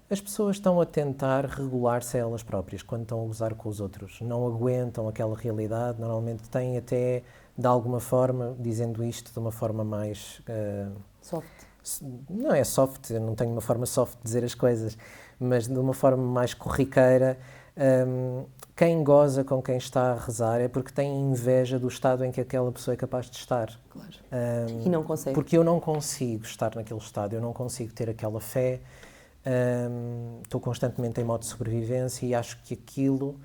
[SPEAKER 2] As pessoas estão a tentar regular-se a elas próprias quando estão a gozar com os outros. Não aguentam aquela realidade, normalmente têm até, de alguma forma, dizendo isto de uma forma mais...
[SPEAKER 1] soft.
[SPEAKER 2] Não é soft, eu não tenho uma forma soft de dizer as coisas, mas de uma forma mais corriqueira. Quem goza com quem está a rezar é porque tem inveja do estado em que aquela pessoa é capaz de estar.
[SPEAKER 1] Claro. E não consegue.
[SPEAKER 2] Porque eu não consigo estar naquele estado, eu não consigo ter aquela fé, estou constantemente em modo de sobrevivência e acho que aquilo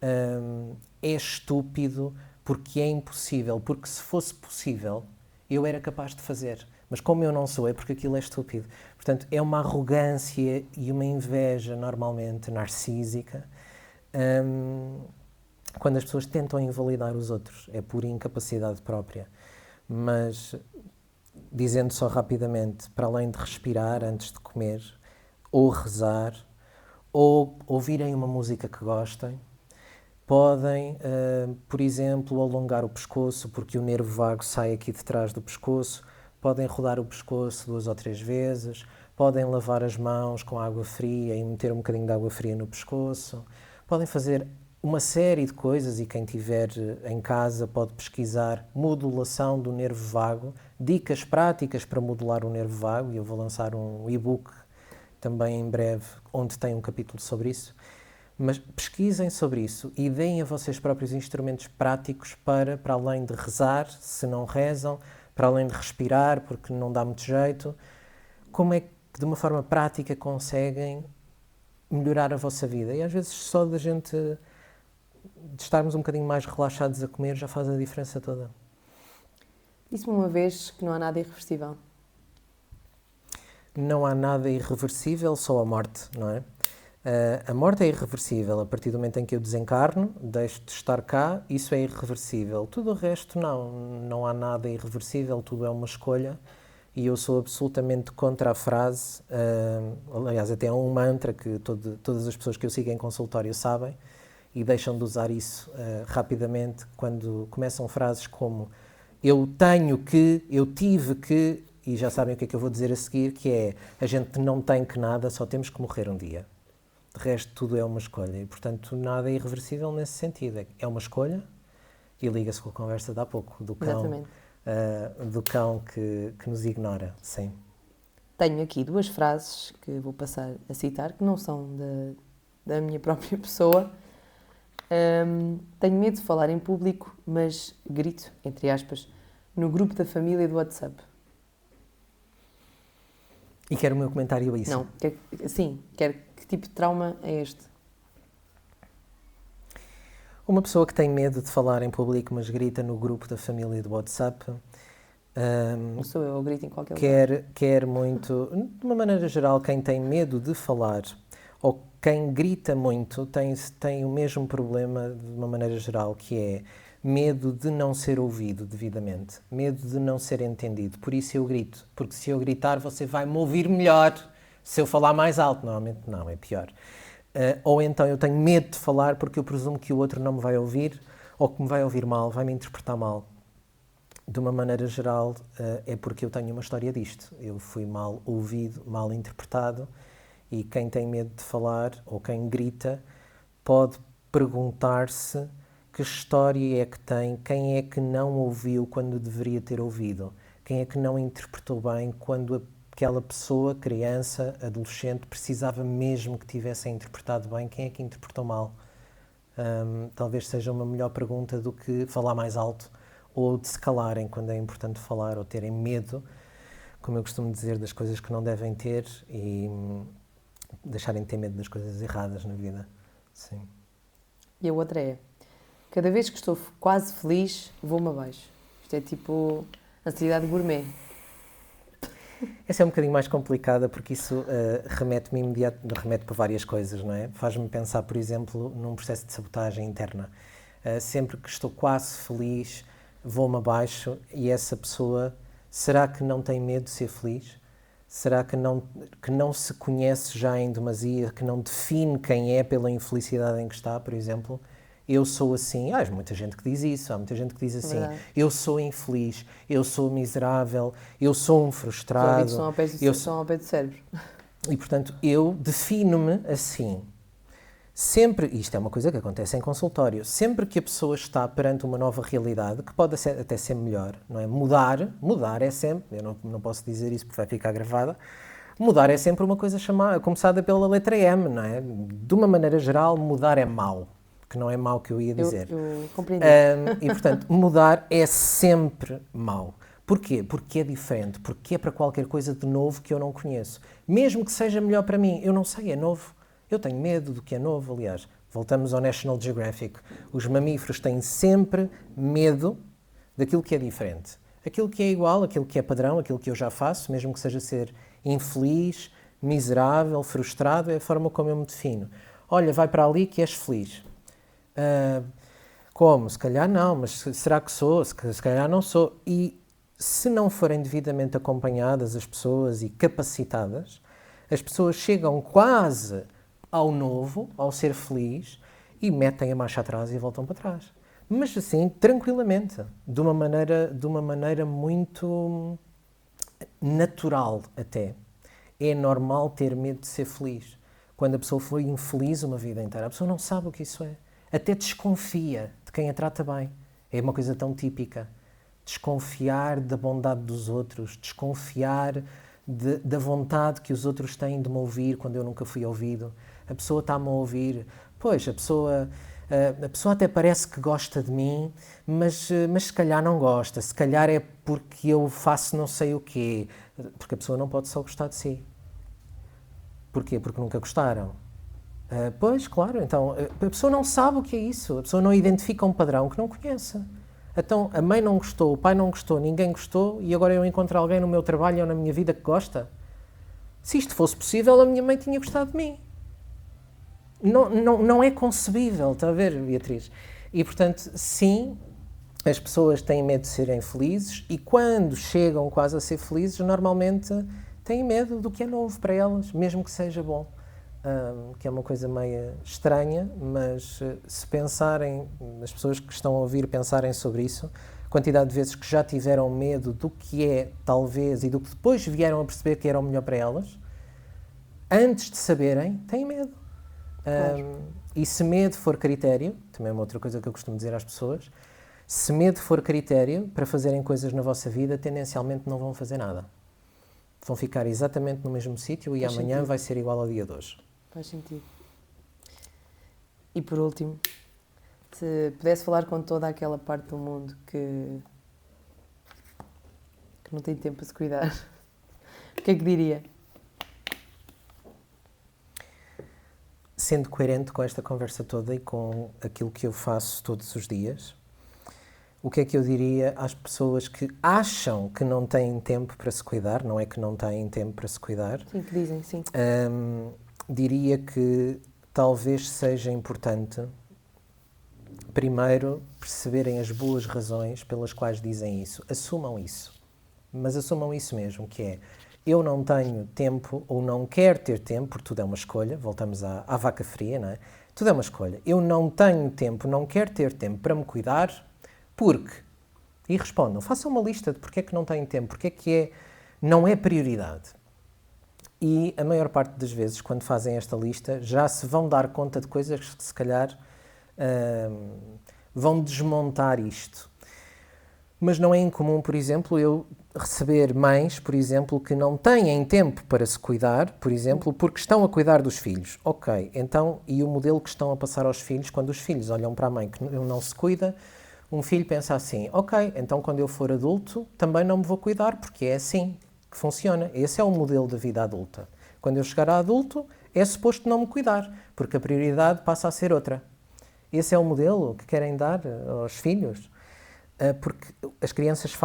[SPEAKER 2] é estúpido porque é impossível, porque se fosse possível eu era capaz de fazer. Mas como eu não sou, é porque aquilo é estúpido. Portanto, é uma arrogância e uma inveja normalmente narcísica quando as pessoas tentam invalidar os outros. É por incapacidade própria. Mas, dizendo só rapidamente, para além de respirar antes de comer, ou rezar, ou ouvirem uma música que gostem, podem, por exemplo, alongar o pescoço, porque o nervo vago sai aqui de trás do pescoço. Podem rodar o pescoço 2 ou 3 vezes, podem lavar as mãos com água fria e meter um bocadinho de água fria no pescoço. Podem fazer uma série de coisas e quem estiver em casa pode pesquisar modulação do nervo vago, dicas práticas para modular o nervo vago, e eu vou lançar um e-book também em breve, onde tem um capítulo sobre isso. Mas pesquisem sobre isso e deem a vocês próprios instrumentos práticos para além de rezar, se não rezam, para além de respirar, porque não dá muito jeito, como é que de uma forma prática conseguem melhorar a vossa vida. E às vezes só de estarmos um bocadinho mais relaxados a comer já faz a diferença toda.
[SPEAKER 1] Disse-me uma vez que não há nada irreversível.
[SPEAKER 2] Não há nada irreversível, só a morte, não é? A morte é irreversível. A partir do momento em que eu desencarno, deixo de estar cá, isso é irreversível. Tudo o resto, não. Não há nada irreversível, tudo é uma escolha. E eu sou absolutamente contra a frase, aliás, até há um mantra que todas as pessoas que eu sigo em consultório sabem e deixam de usar isso rapidamente quando começam frases como eu tenho que, eu tive que, e já sabem o que é que eu vou dizer a seguir, que é a gente não tem que nada, só temos que morrer um dia. De resto, tudo é uma escolha e, portanto, nada é irreversível nesse sentido. É uma escolha e liga-se com a conversa de há pouco, do cão que nos ignora, sim.
[SPEAKER 1] Tenho aqui duas frases que vou passar a citar, que não são da minha própria pessoa. Tenho medo de falar em público, mas grito, entre aspas, no grupo da família do WhatsApp.
[SPEAKER 2] E quero o meu comentário a isso.
[SPEAKER 1] Não, quero que tipo de trauma é este?
[SPEAKER 2] Uma pessoa que tem medo de falar em público, mas grita no grupo da família do WhatsApp.
[SPEAKER 1] Não sou eu grito em qualquer lugar.
[SPEAKER 2] Quer muito, de uma maneira geral, quem tem medo de falar ou quem grita muito tem o mesmo problema de uma maneira geral, que é medo de não ser ouvido devidamente, medo de não ser entendido. Por isso eu grito, porque se eu gritar você vai me ouvir melhor. Se eu falar mais alto, normalmente não, é pior. Ou então eu tenho medo de falar porque eu presumo que o outro não me vai ouvir ou que me vai ouvir mal, vai me interpretar mal. De uma maneira geral, é porque eu tenho uma história disto. Eu fui mal ouvido, mal interpretado e quem tem medo de falar ou quem grita pode perguntar-se que história é que tem, quem é que não ouviu quando deveria ter ouvido, quem é que não interpretou bem quando aquela pessoa, criança, adolescente, precisava mesmo que tivesse interpretado bem, quem é que interpretou mal. Talvez seja uma melhor pergunta do que falar mais alto ou de se calarem quando é importante falar ou terem medo, como eu costumo dizer, das coisas que não devem ter e deixarem de ter medo das coisas erradas na vida. Sim.
[SPEAKER 1] E a outra é, cada vez que estou quase feliz, vou-me abaixo. Isto é tipo ansiedade gourmet.
[SPEAKER 2] Essa é um bocadinho mais complicada porque isso remete-me para várias coisas, não é? Faz-me pensar, por exemplo, num processo de sabotagem interna. Sempre que estou quase feliz, vou-me abaixo e essa pessoa, será que não tem medo de ser feliz? Será que não se conhece já em demasia, que não define quem é pela infelicidade em que está, por exemplo? Eu sou assim, há muita gente que diz isso, há muita gente que diz assim, eu sou infeliz, eu sou miserável, eu sou um frustrado.
[SPEAKER 1] Os são ao pé do cérebro.
[SPEAKER 2] E, portanto, eu defino-me assim. Sempre, isto é uma coisa que acontece em consultório, sempre que a pessoa está perante uma nova realidade, que pode até ser melhor, não é? Mudar é sempre, eu não posso dizer isso porque vai ficar gravada, mudar é sempre uma coisa começada pela letra M, não é? De uma maneira geral, mudar é mau, que não é mau que eu ia dizer.
[SPEAKER 1] Eu compreendi.
[SPEAKER 2] E, portanto, mudar é sempre mau. Porquê? Porque é diferente, porque é para qualquer coisa de novo que eu não conheço. Mesmo que seja melhor para mim, eu não sei, é novo. Eu tenho medo do que é novo, aliás. Voltamos ao National Geographic. Os mamíferos têm sempre medo daquilo que é diferente. Aquilo que é igual, aquilo que é padrão, aquilo que eu já faço, mesmo que seja ser infeliz, miserável, frustrado, é a forma como eu me defino. Olha, vai para ali que és feliz. Como? Se calhar não, mas será que sou? Se calhar não sou. E se não forem devidamente acompanhadas as pessoas e capacitadas, as pessoas chegam quase ao novo, ao ser feliz, e metem a marcha atrás e voltam para trás. Mas assim, tranquilamente, de uma maneira muito natural até. É normal ter medo de ser feliz. Quando a pessoa foi infeliz uma vida inteira, a pessoa não sabe o que isso é. Até desconfia de quem a trata bem. É uma coisa tão típica. Desconfiar da bondade dos outros, desconfiar da vontade que os outros têm de me ouvir quando eu nunca fui ouvido. A pessoa está-me a ouvir. Pois, a pessoa até parece que gosta de mim, mas se calhar não gosta. Se calhar é porque eu faço não sei o quê. Porque a pessoa não pode só gostar de si. Porquê? Porque nunca gostaram. Pois, claro. Então, a pessoa não sabe o que é isso. A pessoa não identifica um padrão que não conhece. Então, a mãe não gostou, o pai não gostou, ninguém gostou e agora eu encontro alguém no meu trabalho ou na minha vida que gosta? Se isto fosse possível, a minha mãe tinha gostado de mim. Não é concebível, está a ver, Beatriz? E, portanto, sim, as pessoas têm medo de serem felizes e quando chegam quase a ser felizes, normalmente têm medo do que é novo para elas, mesmo que seja bom. Que é uma coisa meio estranha, mas se pensarem, as pessoas que estão a ouvir pensarem sobre isso, a quantidade de vezes que já tiveram medo do que é, talvez, e do que depois vieram a perceber que era o melhor para elas, antes de saberem, têm medo.
[SPEAKER 1] Claro.
[SPEAKER 2] E se medo for critério, também é uma outra coisa que eu costumo dizer às pessoas, se medo for critério para fazerem coisas na vossa vida, tendencialmente não vão fazer nada. Vão ficar exatamente no mesmo sítio e
[SPEAKER 1] Faz
[SPEAKER 2] amanhã
[SPEAKER 1] sentido.
[SPEAKER 2] vai ser igual ao dia de hoje.
[SPEAKER 1] Faz sentido. E por último, se pudesse falar com toda aquela parte do mundo que não tem tempo para se cuidar, o que é que diria?
[SPEAKER 2] Sendo coerente com esta conversa toda e com aquilo que eu faço todos os dias, o que é que eu diria às pessoas que acham que não têm tempo para se cuidar, não é que não têm tempo para se cuidar?
[SPEAKER 1] Sim, que dizem, sim.
[SPEAKER 2] Diria que talvez seja importante, primeiro, perceberem as boas razões pelas quais dizem isso. Assumam isso. Mas assumam isso mesmo, que é, eu não tenho tempo ou não quero ter tempo, porque tudo é uma escolha, voltamos à vaca fria, não é? Tudo é uma escolha. Eu não tenho tempo, não quero ter tempo para me cuidar, porque, e respondam, façam uma lista de porque é que não têm tempo, porque é que não é prioridade. E a maior parte das vezes, quando fazem esta lista, já se vão dar conta de coisas que se calhar vão desmontar isto. Mas não é incomum, por exemplo, eu receber mães, por exemplo, que não têm tempo para se cuidar, por exemplo, porque estão a cuidar dos filhos. Ok, então, e o modelo que estão a passar aos filhos, quando os filhos olham para a mãe que não se cuida, um filho pensa assim, ok, então quando eu for adulto também não me vou cuidar, porque é assim que funciona. Esse é o modelo da vida adulta. Quando eu chegar a adulto, é suposto não me cuidar, porque a prioridade passa a ser outra. Esse é o modelo que querem dar aos filhos. Porque as crianças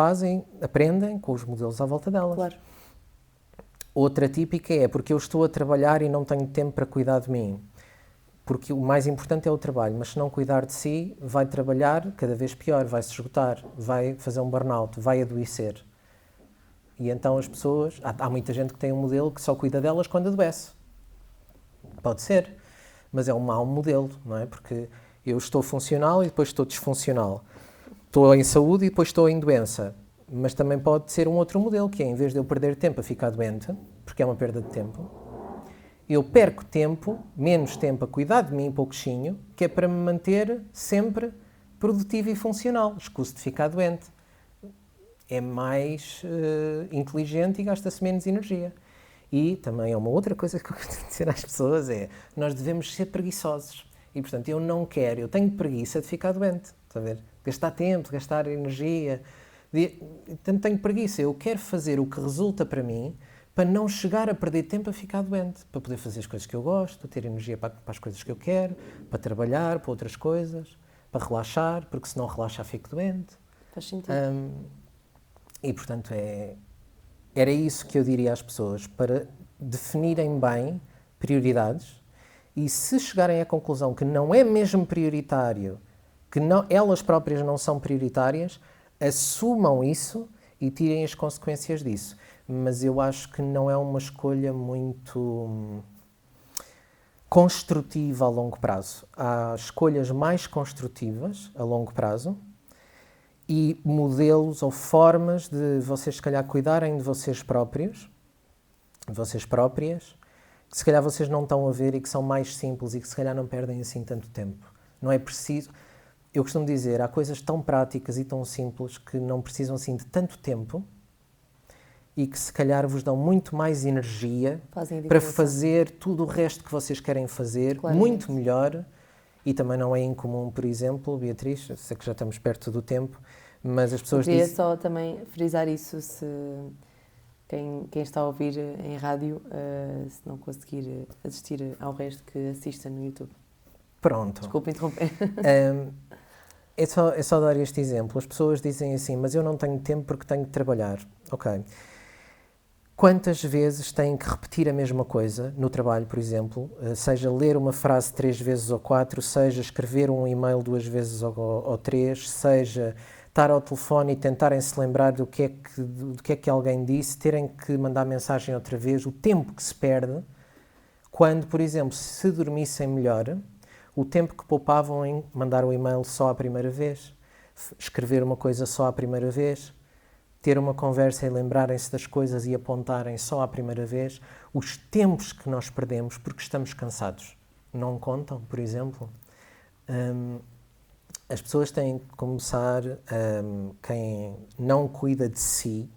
[SPEAKER 2] aprendem com os modelos à volta delas.
[SPEAKER 1] Claro.
[SPEAKER 2] Outra típica é porque eu estou a trabalhar e não tenho tempo para cuidar de mim. Porque o mais importante é o trabalho, mas se não cuidar de si, vai trabalhar cada vez pior, vai se esgotar, vai fazer um burnout, vai adoecer. E então as pessoas... Há muita gente que tem um modelo que só cuida delas quando adoece. Pode ser, mas é um mau modelo, não é? Porque eu estou funcional e depois estou disfuncional. Estou em saúde e depois estou em doença. Mas também pode ser um outro modelo, que é, em vez de eu perder tempo a ficar doente, porque é uma perda de tempo, eu perco tempo, menos tempo a cuidar de mim, pouquinho, que é para me manter sempre produtivo e funcional. Escuso de ficar doente. É mais inteligente e gasta-se menos energia. E também é uma outra coisa que eu gosto de dizer às pessoas, é nós devemos ser preguiçosos. E, portanto, eu tenho preguiça de ficar doente. Está a ver? Gastar tempo, gastar energia. Portanto, tenho preguiça. Eu quero fazer o que resulta para mim para não chegar a perder tempo a ficar doente. Para poder fazer as coisas que eu gosto, ter energia para as coisas que eu quero, para trabalhar, para outras coisas, para relaxar, porque se não relaxar fico doente.
[SPEAKER 1] Faz sentido.
[SPEAKER 2] E, portanto, era isso que eu diria às pessoas, para definirem bem prioridades e se chegarem à conclusão que não é mesmo prioritário, que elas próprias não são prioritárias, assumam isso e tirem as consequências disso. Mas eu acho que não é uma escolha muito construtiva a longo prazo. Há escolhas mais construtivas a longo prazo e modelos ou formas de vocês, se calhar, cuidarem de vocês próprios, de vocês próprias, que se calhar vocês não estão a ver e que são mais simples e que se calhar não perdem assim tanto tempo. Não é preciso... Eu costumo dizer, há coisas tão práticas e tão simples que não precisam assim de tanto tempo e que se calhar vos dão muito mais energia para fazer tudo o resto que vocês querem fazer, muito melhor. E também não é incomum, por exemplo, Beatriz, eu sei que já estamos perto do tempo, mas as pessoas
[SPEAKER 1] dizem... Queria só também frisar isso, se quem está a ouvir em rádio, se não conseguir assistir ao resto, que assista no YouTube.
[SPEAKER 2] Pronto.
[SPEAKER 1] Desculpa interromper.
[SPEAKER 2] É só dar este exemplo. As pessoas dizem assim, mas eu não tenho tempo porque tenho de trabalhar. Ok. Quantas vezes têm que repetir a mesma coisa no trabalho, por exemplo, seja ler uma frase 3 vezes ou 4, seja escrever um e-mail 2 vezes ou 3, seja estar ao telefone e tentarem se lembrar do que é que alguém disse, terem que mandar mensagem outra vez, o tempo que se perde, quando, por exemplo, se dormissem melhor, o tempo que poupavam em mandar o e-mail só à primeira vez, escrever uma coisa só à primeira vez, ter uma conversa e lembrarem-se das coisas e apontarem só à primeira vez, os tempos que nós perdemos porque estamos cansados. Não contam, por exemplo. As pessoas têm que começar, quem não cuida de si,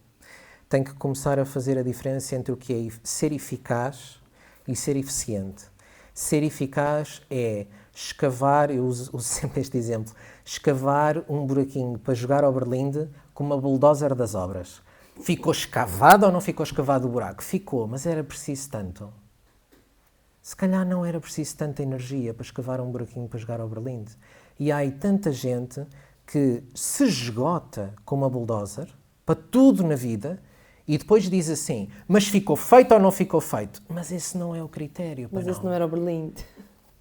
[SPEAKER 2] tem que começar a fazer a diferença entre o que é ser eficaz e ser eficiente. Ser eficaz é escavar, eu uso sempre este exemplo, escavar um buraquinho para jogar ao berlinde com uma bulldozer das obras. Ficou escavado ou não ficou escavado o buraco? Ficou, mas era preciso tanto. Se calhar não era preciso tanta energia para escavar um buraquinho para jogar ao berlinde. E há aí tanta gente que se esgota com uma bulldozer para tudo na vida e depois diz assim, mas ficou feito ou não ficou feito? Mas esse não é o critério.
[SPEAKER 1] Mas esse não era o Berlim.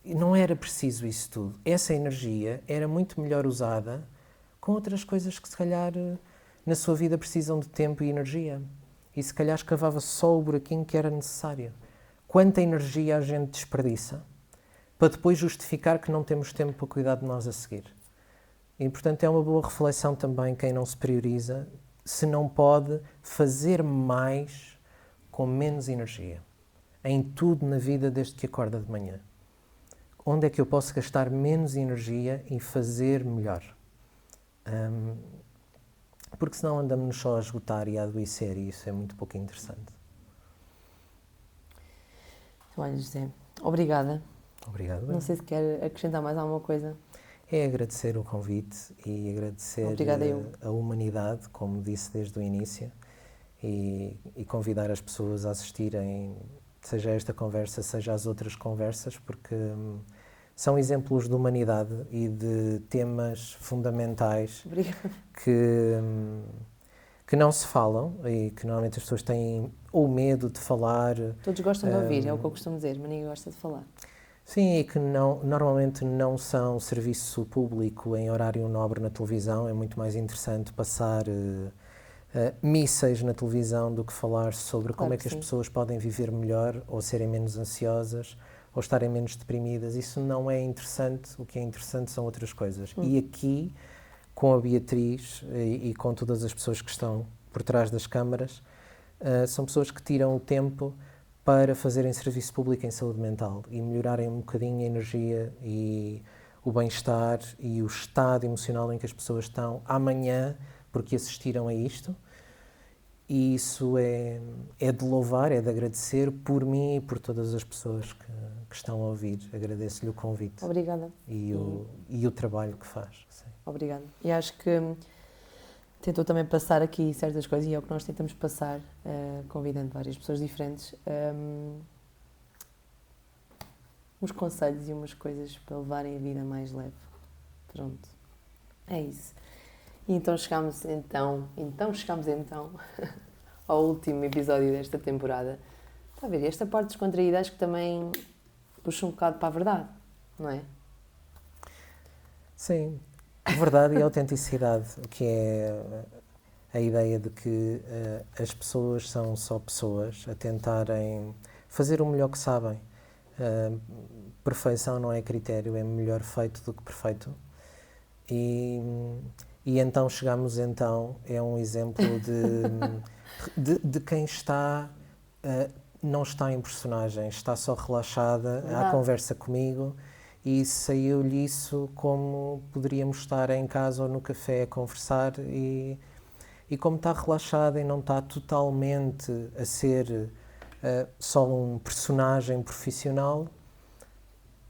[SPEAKER 2] Não era preciso isso tudo. Essa energia era muito melhor usada com outras coisas que se calhar na sua vida precisam de tempo e energia. E se calhar escavava só o buraquinho que era necessário. Quanta energia a gente desperdiça para depois justificar que não temos tempo para cuidar de nós a seguir. E, portanto, é uma boa reflexão também quem não se prioriza, se não pode fazer mais com menos energia. Em tudo na vida desde que acorda de manhã. Onde é que eu posso gastar menos energia e fazer melhor? Porque senão andamos só a esgotar e a adoecer e isso é muito pouco interessante.
[SPEAKER 1] Olha, José, obrigada.
[SPEAKER 2] Obrigado.
[SPEAKER 1] Não sei se quer acrescentar mais alguma coisa.
[SPEAKER 2] É agradecer o convite e agradecer a humanidade, como disse desde o início, e convidar as pessoas a assistirem, seja a esta conversa, seja às outras conversas, porque são exemplos de humanidade e de temas fundamentais que não se falam e que normalmente as pessoas têm ou medo de falar.
[SPEAKER 1] Todos gostam de ouvir, é o que eu costumo dizer, mas ninguém gosta de falar.
[SPEAKER 2] Sim, e que normalmente não são serviço público em horário nobre na televisão. É muito mais interessante passar mísseis na televisão do que falar sobre como é que as pessoas podem viver melhor ou serem menos ansiosas ou estarem menos deprimidas. Isso não é interessante, o que é interessante são outras coisas. E aqui, com a Beatriz e com todas as pessoas que estão por trás das câmaras, são pessoas que tiram o tempo para fazerem serviço público em saúde mental e melhorarem um bocadinho a energia e o bem-estar e o estado emocional em que as pessoas estão amanhã porque assistiram a isto. E isso é de louvar, é de agradecer por mim e por todas as pessoas que estão a ouvir. Agradeço-lhe o convite.
[SPEAKER 1] Obrigada.
[SPEAKER 2] E o trabalho que faz. Sim.
[SPEAKER 1] Obrigada. E acho que tentou também passar aqui certas coisas, e é o que nós tentamos passar, convidando várias pessoas diferentes, uns conselhos e umas coisas para levarem a vida mais leve. Pronto. É isso. E então chegamos ao último episódio desta temporada. Está a ver, esta parte descontraída acho que também puxa um bocado para a verdade, não é?
[SPEAKER 2] Sim, a verdade e a autenticidade, que é a ideia de que as pessoas são só pessoas a tentarem fazer o melhor que sabem. Perfeição não é critério, é melhor feito do que perfeito. E então chegamos, é um exemplo de quem não está em personagem, está só relaxada à conversa comigo e saiu-lhe isso como poderíamos estar em casa ou no café a conversar e como está relaxada e não está totalmente a ser só um personagem profissional,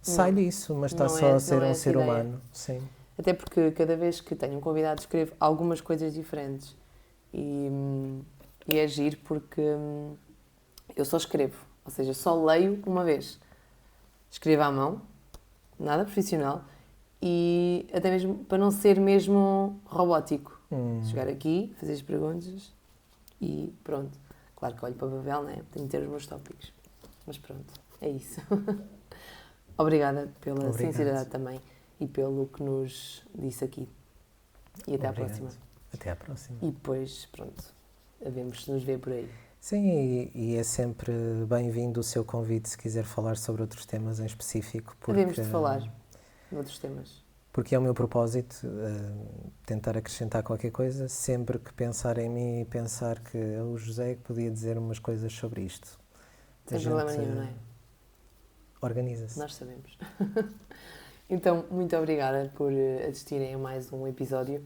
[SPEAKER 2] sai-lhe isso, mas está só a ser um ser humano. Sim.
[SPEAKER 1] Até porque cada vez que tenho um convidado escrevo algumas coisas diferentes e é giro porque eu só escrevo, ou seja, só leio uma vez. Escrevo à mão, nada profissional, e até mesmo para não ser mesmo robótico. Chegar aqui, fazer as perguntas e pronto. Claro que olho para o papel, né? Tenho de ter os meus tópicos. Mas pronto, é isso. Obrigada pela sinceridade também e pelo que nos disse aqui. E até à próxima.
[SPEAKER 2] Até à próxima.
[SPEAKER 1] E depois, pronto, havemos de nos ver por aí.
[SPEAKER 2] Sim, e é sempre bem-vindo o seu convite se quiser falar sobre outros temas em específico.
[SPEAKER 1] Havemos de falar de outros temas.
[SPEAKER 2] Porque é o meu propósito tentar acrescentar qualquer coisa, sempre que pensar em mim e pensar que é o José que podia dizer umas coisas sobre isto.
[SPEAKER 1] Sem problema nenhum, não é?
[SPEAKER 2] Organiza-se.
[SPEAKER 1] Nós sabemos. Então, muito obrigada por assistirem a mais um episódio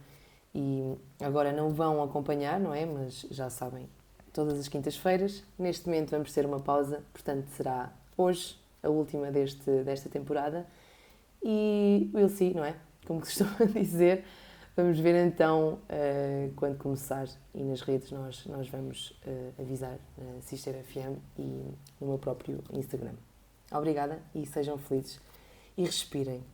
[SPEAKER 1] e agora não vão acompanhar, não é? Mas já sabem, todas as quintas-feiras. Neste momento vamos ter uma pausa, portanto será hoje a última desta temporada e we'll see, não é? Como se costuma dizer. Vamos ver então quando começar e nas redes nós vamos avisar na Sister FM e no meu próprio Instagram. Obrigada e sejam felizes e respirem.